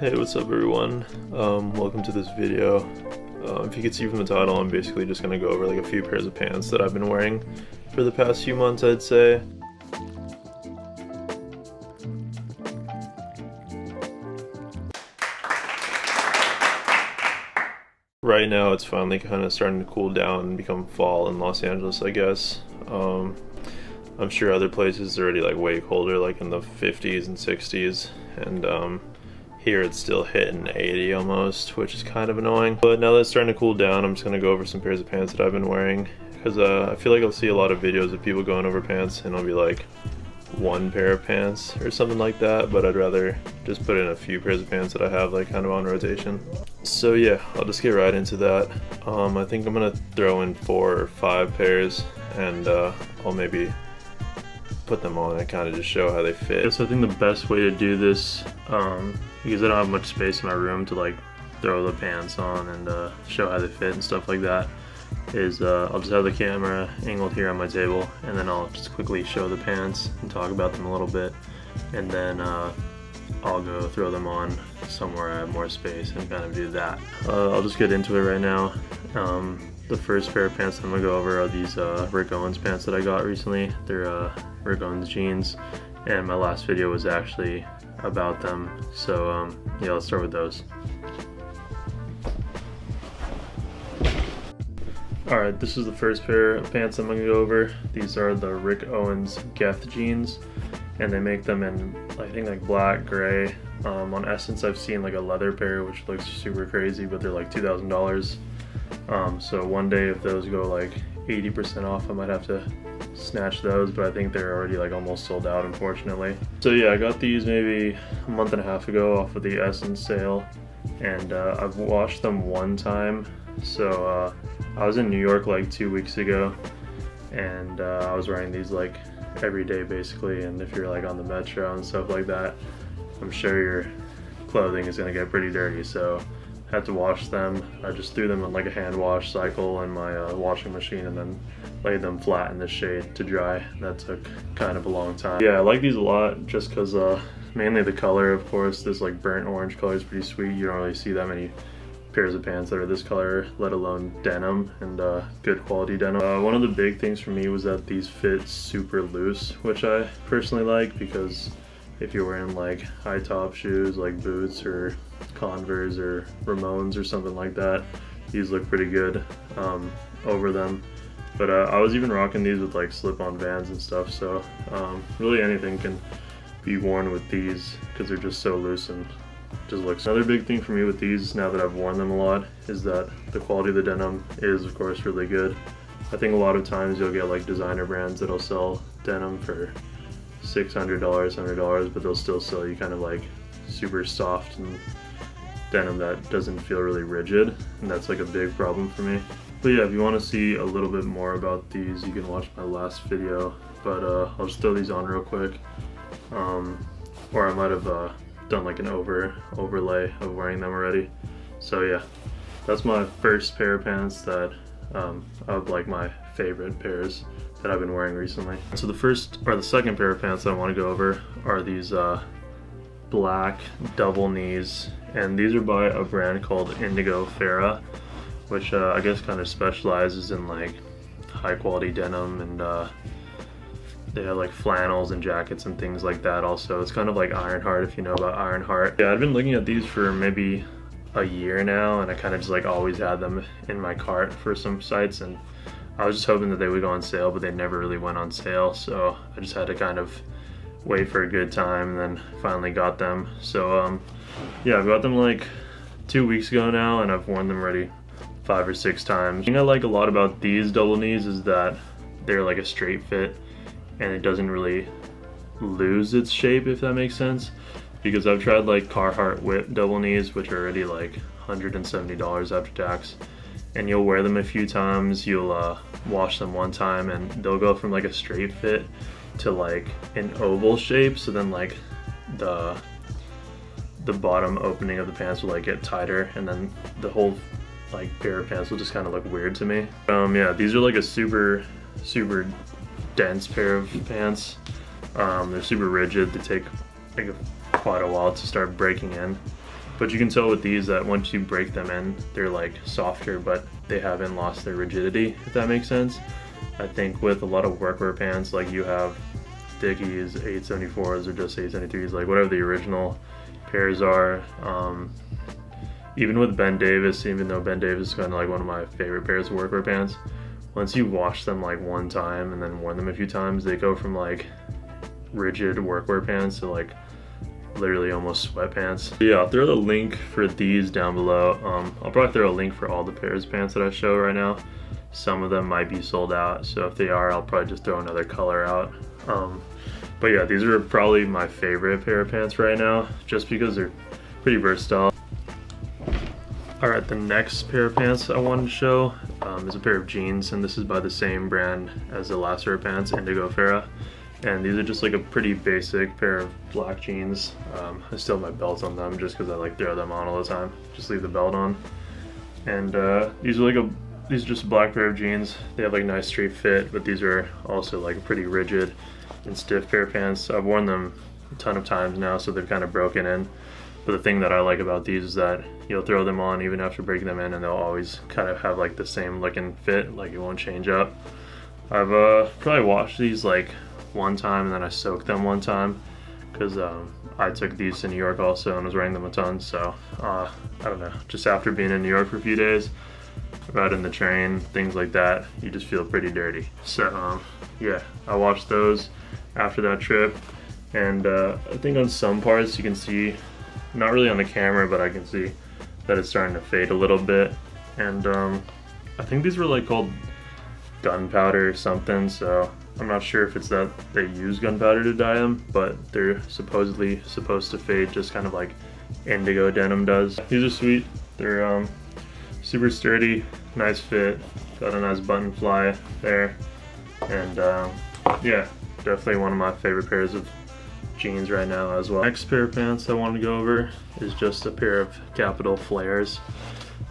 Hey, what's up everyone? Welcome to this video. If you can see from the title, I'm basically just gonna go over like a few pairs of pants that I've been wearing for the past few months, I'd say. Right now it's finally kind of starting to cool down and become fall in Los Angeles, I guess. I'm sure other places it's already like way colder, like in the 50s and 60s, and here it's still hitting 80 almost, which is kind of annoying. But now that it's starting to cool down, I'm just gonna go over some pairs of pants that I've been wearing, because I feel like I'll see a lot of videos of people going over pants and I'll be like one pair of pants or something like that, but I'd rather just put in a few pairs of pants that I have like kind of on rotation. So yeah, I'll just get right into that. I think I'm gonna throw in 4 or 5 pairs, and I'll maybe put them on and kind of just show how they fit. So I think the best way to do this, because I don't have much space in my room to like throw the pants on and show how they fit and stuff like that, is I'll just have the camera angled here on my table, and then I'll just quickly show the pants and talk about them a little bit, and then I'll go throw them on somewhere I have more space and kind of do that. I'll just get into it right now. The first pair of pants I'm gonna go over are these Rick Owens pants that I got recently. They're Rick Owens jeans, and my last video was actually about them. So yeah, let's start with those. Alright, this is the first pair of pants I'm gonna go over. These are the Rick Owens Geth jeans, and they make them in, I think, like black, gray. On Essence I've seen like a leather pair which looks super crazy, but they're like $2,000. So one day if those go like 80% off, I might have to snatch those, but I think they're already like almost sold out, unfortunately. So yeah, I got these maybe a month and a half ago off of the Essence sale, and I've washed them one time. So I was in New York like 2 weeks ago, and I was wearing these like every day basically, and if you're like on the metro and stuff like that, I'm sure your clothing is gonna get pretty dirty, so I had to wash them. I just threw them on like a hand wash cycle in my washing machine, and then laid them flat in the shade to dry. That took kind of a long time. Yeah, I like these a lot just because mainly the color, of course. This like burnt orange color is pretty sweet. You don't really see that many pairs of pants that are this color, let alone denim, and good quality denim. One of the big things for me was that these fit super loose, which I personally like, because if you're wearing like high top shoes like boots or Converse or Ramones or something like that, these look pretty good over them. But I was even rocking these with like slip-on Vans and stuff, so really anything can be worn with these because they're just so loose and just looks. Another big thing for me with these, now that I've worn them a lot, is that the quality of the denim is of course really good. I think a lot of times you'll get like designer brands that'll sell denim for $600, $100, but they'll still sell you kind of like super soft and denim that doesn't feel really rigid, and that's like a big problem for me. But yeah, if you want to see a little bit more about these, you can watch my last video, but I'll just throw these on real quick, or I might have done like an overlay of wearing them already. So yeah, that's my first pair of pants that of like my favorite pairs that I've been wearing recently. So the second pair of pants that I want to go over are these black double knees, and these are by a brand called Indigofera, which I guess kind of specializes in like high quality denim, and they have like flannels and jackets and things like that also. It's kind of like Ironheart, if you know about Ironheart. Yeah, I've been looking at these for maybe a year now, and I kind of just like always had them in my cart for some sites, and I was just hoping that they would go on sale, but they never really went on sale, so I just had to kind of wait for a good time, and then finally got them. So yeah, I've got them like 2 weeks ago now, and I've worn them already 5 or 6 times. The thing I like a lot about these double knees is that they're like a straight fit, and it doesn't really lose its shape, if that makes sense. Because I've tried like Carhartt whip double knees, which are already like $170 after tax, and you'll wear them a few times, you'll wash them one time, and they'll go from like a straight fit to like an oval shape. So then like the bottom opening of the pants will like get tighter, and then the whole like pair of pants will just kind of look weird to me. Yeah, these are like a super dense pair of pants. They're super rigid. They take like quite a while to start breaking in. But you can tell with these that once you break them in, they're like softer, but they haven't lost their rigidity, if that makes sense. I think with a lot of workwear pants, like you have Dickies 874s or just 873s, like whatever the original pairs are. Even with Ben Davis, even though Ben Davis is kind of like one of my favorite pairs of workwear pants, once you wash them like one time and then worn them a few times, they go from like rigid workwear pants to like literally almost sweatpants. Yeah, I'll throw the link for these down below. I'll probably throw a link for all the pairs of pants that I show right now. Some of them might be sold out, so if they are, I'll probably just throw another color out. But yeah, these are probably my favorite pair of pants right now, just because they're pretty versatile. Alright, the next pair of pants I wanted to show is a pair of jeans, and this is by the same brand as the last pair of pants, Indigofera. And these are just like a pretty basic pair of black jeans. I still have my belt on them just because I like throw them on all the time. Just leave the belt on. And these are just a black pair of jeans. They have like nice straight fit, but these are also like a pretty rigid and stiff pair of pants. I've worn them a ton of times now, so they've kind of broken in. But the thing that I like about these is that you'll throw them on even after breaking them in, and they'll always kind of have like the same look and fit, like it won't change up. I've probably washed these like one time and then I soaked them one time because I took these to New York also and was wearing them a ton. So I don't know, just after being in New York for a few days, out in the train, things like that, you just feel pretty dirty. So yeah, I washed those after that trip, and I think on some parts you can see, not really on the camera, but I can see that it's starting to fade a little bit. And I think these were like called gunpowder or something, so I'm not sure if it's that they use gunpowder to dye them, but they're supposedly supposed to fade just kind of like indigo denim does. These are sweet. They're super sturdy, nice fit, got a nice button fly there, and yeah, definitely one of my favorite pairs of jeans right now as well. Next pair of pants I want to go over is just a pair of Kapital flares.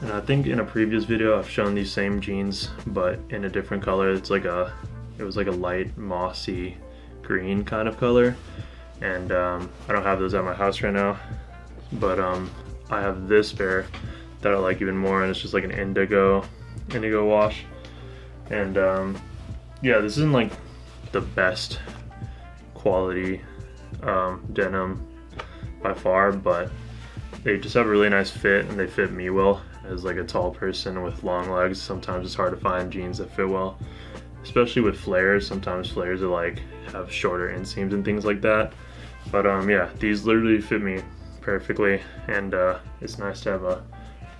And I think in a previous video I've shown these same jeans, but in a different color. It was like a light mossy green kind of color, and I don't have those at my house right now, but I have this pair that I like even more, and it's just like an indigo wash. And yeah, this isn't like the best quality denim by far, but they just have a really nice fit, and they fit me well. As like a tall person with long legs, sometimes it's hard to find jeans that fit well, especially with flares. Sometimes flares are like have shorter inseams and things like that. But yeah, these literally fit me perfectly, and it's nice to have a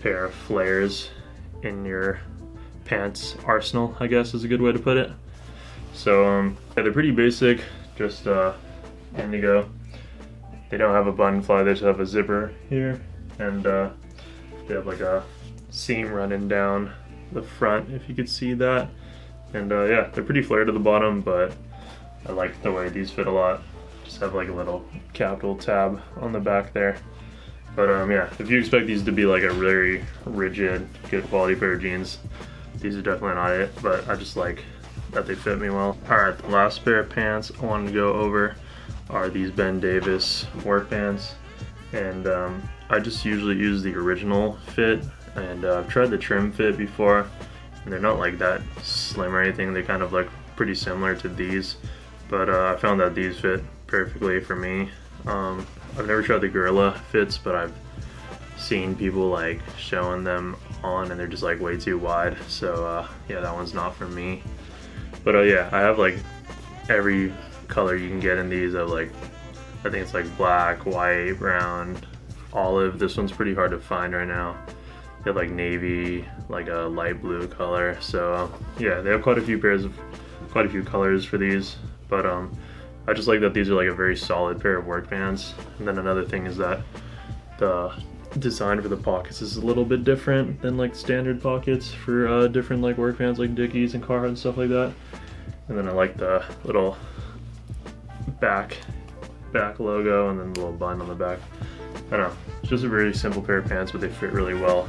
pair of flares in your pants arsenal, I guess is a good way to put it. So yeah, they're pretty basic, just indigo. They don't have a button fly, they just have a zipper here, and they have like a seam running down the front, if you could see that. And yeah, they're pretty flared to the bottom, but I like the way these fit a lot. Just have like a little Kapital tab on the back there. But yeah, if you expect these to be like a very rigid, good quality pair of jeans, these are definitely not it, but I just like that they fit me well. Alright, the last pair of pants I wanted to go over are these Ben Davis work pants. And I just usually use the original fit, and I've tried the trim fit before, and they're not like that slim or anything. They kind of look pretty similar to these, but I found that these fit perfectly for me. I've never tried the Gorilla fits, but I've seen people like showing them on, and they're just like way too wide. So yeah, that one's not for me. But yeah, I have like every color you can get in these. I have like, I think it's like black, white, brown, olive. This one's pretty hard to find right now. They have like navy, like a light blue color. So yeah, they have quite a few colors for these. But I just like that these are like a very solid pair of work pants. And then another thing is that the design for the pockets is a little bit different than like standard pockets for different like work pants like Dickies and Carhartt and stuff like that. And then I like the little back logo and then the little button on the back. I don't know, it's just a very simple pair of pants, but they fit really well.